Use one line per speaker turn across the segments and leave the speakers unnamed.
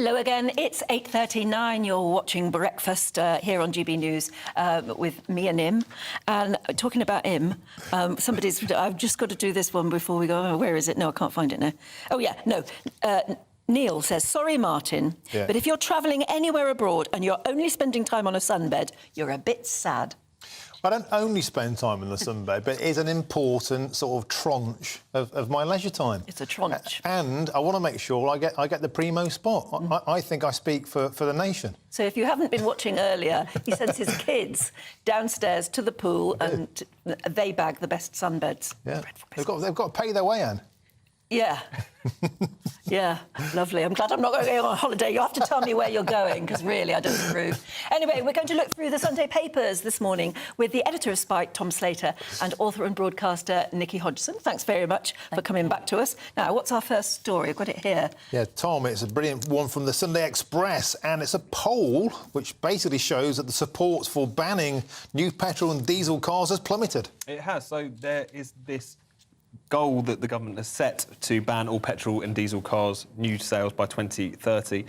Hello again. It's 8:39. You're watching Breakfast here on GB News with me and Im. And talking about Im, I've just got to do this one before we go. Oh, where is it? No, I can't find it now. Oh, yeah, no. Neil says, sorry, Martin, but if you're travelling anywhere abroad and you're only spending time on a sunbed, you're a bit sad.
I don't only spend time in the sunbed, but it is an important sort of tranche of my leisure time.
It's a tranche.
And I want to make sure I get the primo spot. I think I speak for the nation.
So if you haven't been watching earlier, he sends his kids downstairs to the pool and they bag the best sunbeds.
Yeah, they've got to pay their way, Anne.
Yeah. Yeah, lovely. I'm glad I'm not going to go on holiday. You have to tell me where you're going, because really, I don't approve. Anyway, we're going to look through the Sunday papers this morning with the editor of Spike, Tom Slater, and author and broadcaster Nikki Hodgson. Thanks very much for coming back to us. Now, what's our first story? I've got it here. Yeah,
Tom, it's a brilliant one from the Sunday Express, and it's a poll which basically shows that the support for banning new petrol and diesel cars has plummeted.
It has. So there is this goal that the government has set to ban all petrol and diesel cars, new sales by 2030.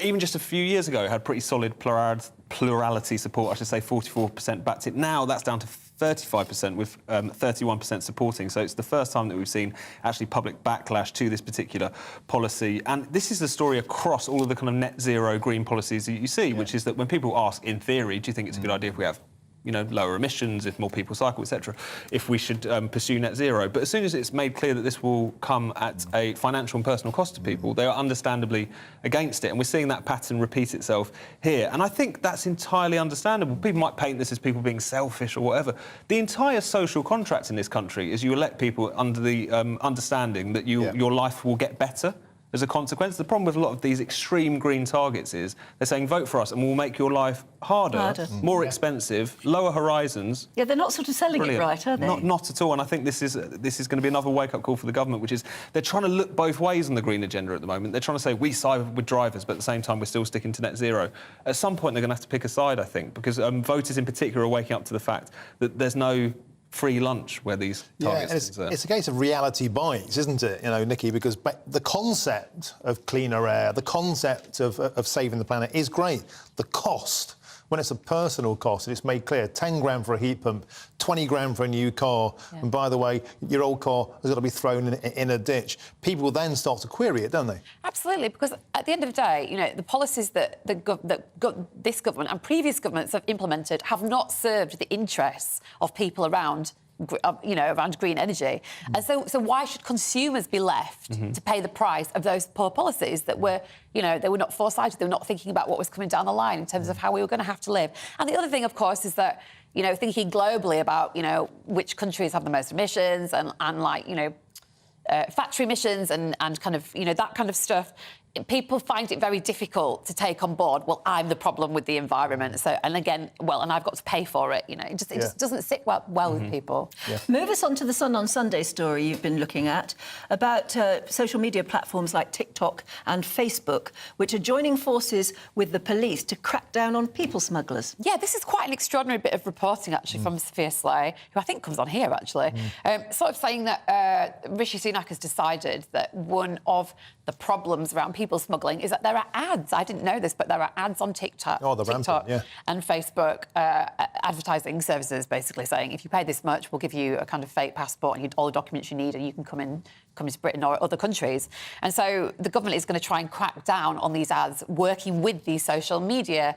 Even just a few years ago, it had pretty solid plurality support. I should say 44% backed it. Now that's down to 35%, with 31% supporting. So it's the first time that we've seen actually public backlash to this particular policy. And this is the story across all of the kind of net zero green policies that you see, which is that when people ask, in theory, do you think it's a good idea if we have lower emissions, if more people cycle, etc., if we should pursue net zero. But as soon as it's made clear that this will come at a financial and personal cost to people, they are understandably against it. And we're seeing that pattern repeat itself here. And I think that's entirely understandable. People might paint this as people being selfish or whatever. The entire social contract in this country is you elect people under the understanding that your life will get better as a consequence. The problem with a lot of these extreme green targets is they're saying, vote for us and we'll make your life harder. More expensive, lower horizons.
Yeah, they're not sort of selling it right, are they?
Not at all. And I think this is going to be another wake-up call for the government, which is they're trying to look both ways on the green agenda at the moment. They're trying to say, we side with drivers, but at the same time, we're still sticking to net zero. At some point, they're going to have to pick a side, I think, because voters in particular are waking up to the fact that there's no free lunch where these targets
it's a case of reality bites, isn't it, Nikki? Because the concept of cleaner air, the concept of saving the planet is great. The cost, when it's a personal cost, and it's made clear, 10 grand for a heat pump, 20 grand for a new car, and by the way, your old car has got to be thrown in a ditch. People then start to query it, don't they?
Absolutely, because at the end of the day, the policies that this government and previous governments have implemented have not served the interests of people around green energy. And so why should consumers be left to pay the price of those poor policies that were, they were not foresighted, they were not thinking about what was coming down the line in terms of how we were going to have to live. And the other thing, of course, is that, thinking globally about, which countries have the most emissions and factory emissions and kind of, that kind of stuff, people find it very difficult to take on board, well, I'm the problem with the environment. So, and again, and I've got to pay for it, it just doesn't sit well with people.
Move us on to the Sun on Sunday story you've been looking at about social media platforms like TikTok and Facebook, which are joining forces with the police to crack down on people smugglers.
Yeah, this is quite an extraordinary bit of reporting, actually, from Sophia Slay, who I think comes on here, actually, sort of saying that Rishi Sunak has decided that one of the problems around people smuggling is that there are ads. I didn't know this, but there are ads on TikTok, and Facebook, advertising services basically saying, if you pay this much, we'll give you a kind of fake passport and all the documents you need, and you can come to Britain or other countries. And so the government is going to try and crack down on these ads, working with these social media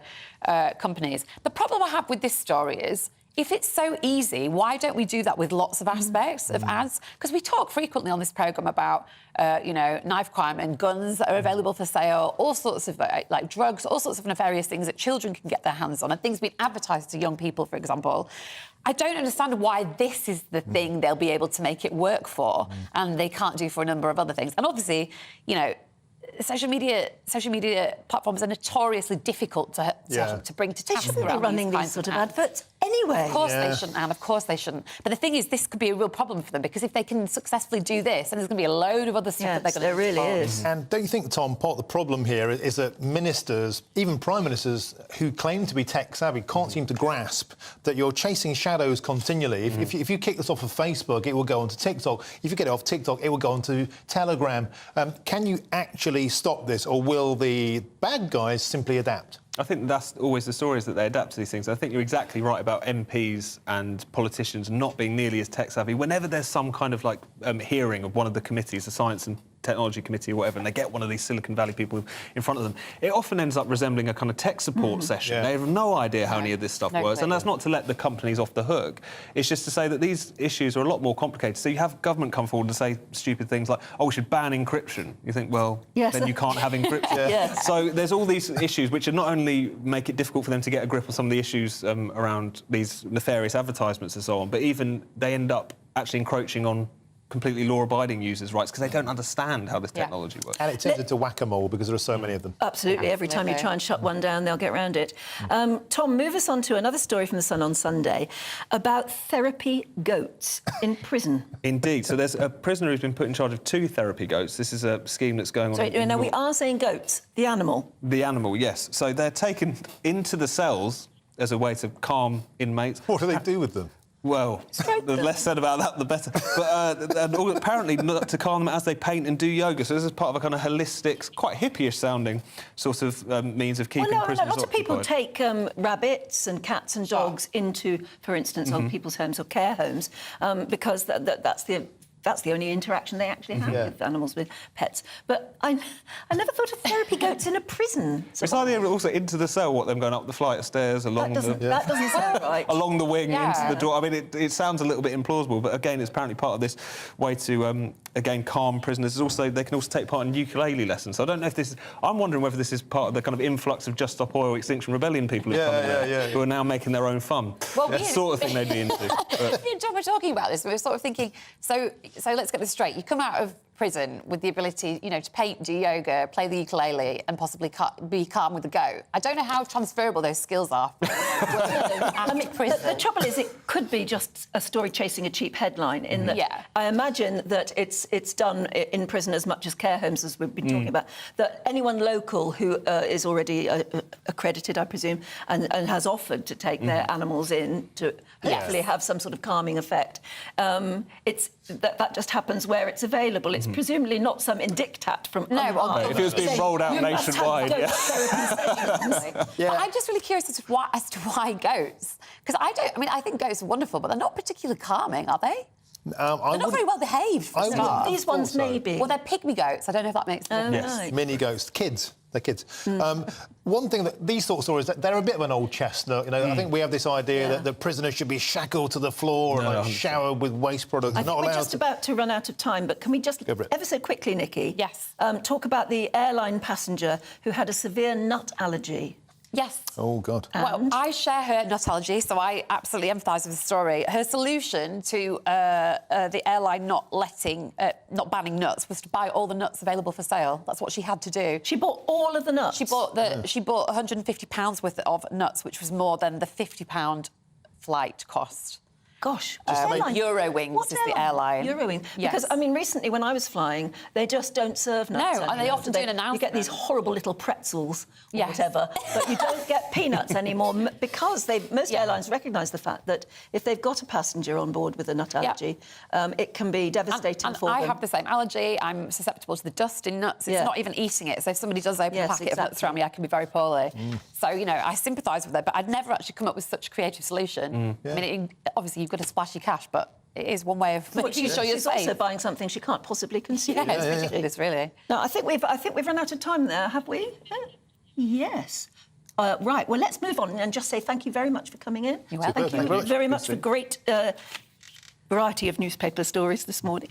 companies. The problem I have with this story is, if it's so easy, why don't we do that with lots of aspects of ads? Because we talk frequently on this programme about, knife crime and guns that are available for sale, all sorts of, like drugs, all sorts of nefarious things that children can get their hands on, and things being advertised to young people, for example. I don't understand why this is the thing they'll be able to make it work for, and they can't do for a number of other things. And obviously, social media platforms are notoriously difficult to bring to task.
They shouldn't be running these sort of adverts. anyway.
Of course they shouldn't, Anne, of course they shouldn't. But the thing is, this could be a real problem for them, because if they can successfully do this, then there's going to be a load of other stuff that they're going to
there really is.
And don't you think, Tom, part of the problem here is that ministers, even prime ministers who claim to be tech-savvy, can't seem to grasp that you're chasing shadows continually. If you kick this off of Facebook, it will go onto TikTok. If you get it off TikTok, it will go onto Telegram. Can you actually stop this, or will the bad guys simply adapt?
I think that's always the story, is that they adapt to these things. I think you're exactly right about MPs and politicians not being nearly as tech-savvy. Whenever there's some kind of, like, hearing of one of the committees, the Science and Technology Committee or whatever, and they get one of these Silicon Valley people in front of them, it often ends up resembling a kind of tech support session.
Yeah.
They have no idea how any of this stuff works, and that's not to let the companies off the hook. It's just to say that these issues are a lot more complicated. So you have government come forward and say stupid things like, oh, we should ban encryption. You think, well, then you can't have encryption. So there's all these issues which are not only make it difficult for them to get a grip on some of the issues around these nefarious advertisements and so on, but even they end up actually encroaching on completely law-abiding users' rights because they don't understand how this technology works.
And it turns into whack-a-mole because there are so many of them.
Absolutely. Every time you try and shut one down, they'll get round it. Tom, move us on to another story from The Sun on Sunday about therapy goats in prison.
Indeed. So there's a prisoner who's been put in charge of 2 therapy goats. This is a scheme that's going on.
Sorry, now we are saying goats, the animal.
The animal, yes. So they're taken into the cells as a way to calm inmates.
What do they do with them?
Well, the less said about that, the better. But apparently to calm them as they paint and do yoga. So this is part of a kind of holistic, quite hippie-ish sounding sort of means of keeping prisoners
lots of people
occupied.
take rabbits and cats and dogs into, for instance, old people's homes or care homes, because that's the only interaction they actually have with animals, with pets. But I never thought of therapy goats in a prison.
It's either also into the cell, what them going up the flight of stairs, along
that doesn't sound right.
along the wing, into the door. I mean, it sounds a little bit implausible, but again, it's apparently part of this way to, again, calm prisoners. They can also take part in ukulele lessons. So I don't know if this is... I'm wondering whether this is part of the kind of influx of Just Stop Oil, Extinction Rebellion people who are now making their own fun.
Well,
that's the sort of thing they'd be into.
Me and John were talking about this. We were sort of thinking, so let's get this straight. You come out of prison with the ability, to paint, do yoga, play the ukulele, and possibly be calm with a goat. I don't know how transferable those skills are.
The trouble is, it could be just a story chasing a cheap headline. In that, I imagine that it's done in prison as much as care homes, as we've been talking about. That anyone local who is already accredited, I presume, and has offered to take their animals in to hopefully have some sort of calming effect. That just happens where it's available. It's presumably not some indictat from...
If it was being rolled out nationwide,
But I'm just really curious as to why goats. Because I think goats are wonderful, but they're not particularly calming, are they? They're not very well behaved for a start.
These ones maybe.
Well, they're pygmy goats. I don't know if that makes sense.
Yes, mini ghosts, kids. They're kids. One thing that these sort of stories, they're a bit of an old chestnut. I think we have this idea that prisoners should be shackled to the floor and showered with waste products.
I think we're just about to run out of time, but can we just ever so quickly, Nikki?
Yes.
Talk about the airline passenger who had a severe nut allergy.
Yes.
Oh, God.
Well, I share her nut allergy, so I absolutely empathise with the story. Her solution to the airline not banning nuts was to buy all the nuts available for sale. That's what she had to do.
She bought all of the nuts?
She bought £150 worth of nuts, which was more than the £50 flight cost.
Gosh.
Eurowings is the airline.
Eurowings. Because, recently when I was flying, they just don't serve nuts.
No, and they often do an announcement.
You get these horrible little pretzels or whatever, but you don't get peanuts anymore because most airlines recognise the fact that if they've got a passenger on board with a nut allergy, it can be devastating for them.
I have the same allergy. I'm susceptible to the dust in nuts. It's not even eating it. So if somebody does open a packet of nuts around me, I can be very poorly. So, I sympathise with her, but I'd never actually come up with such a creative solution. Obviously, you've got to splash your cash, but it is one way of making sure you're safe.
She's also buying something she can't possibly consume.
It's ridiculous, really.
No, I think we've run out of time there, have we? Yes. Right. Well, let's move on and just say thank you very much for coming in.
You're welcome.
Thank you very much for great variety of newspaper stories this morning.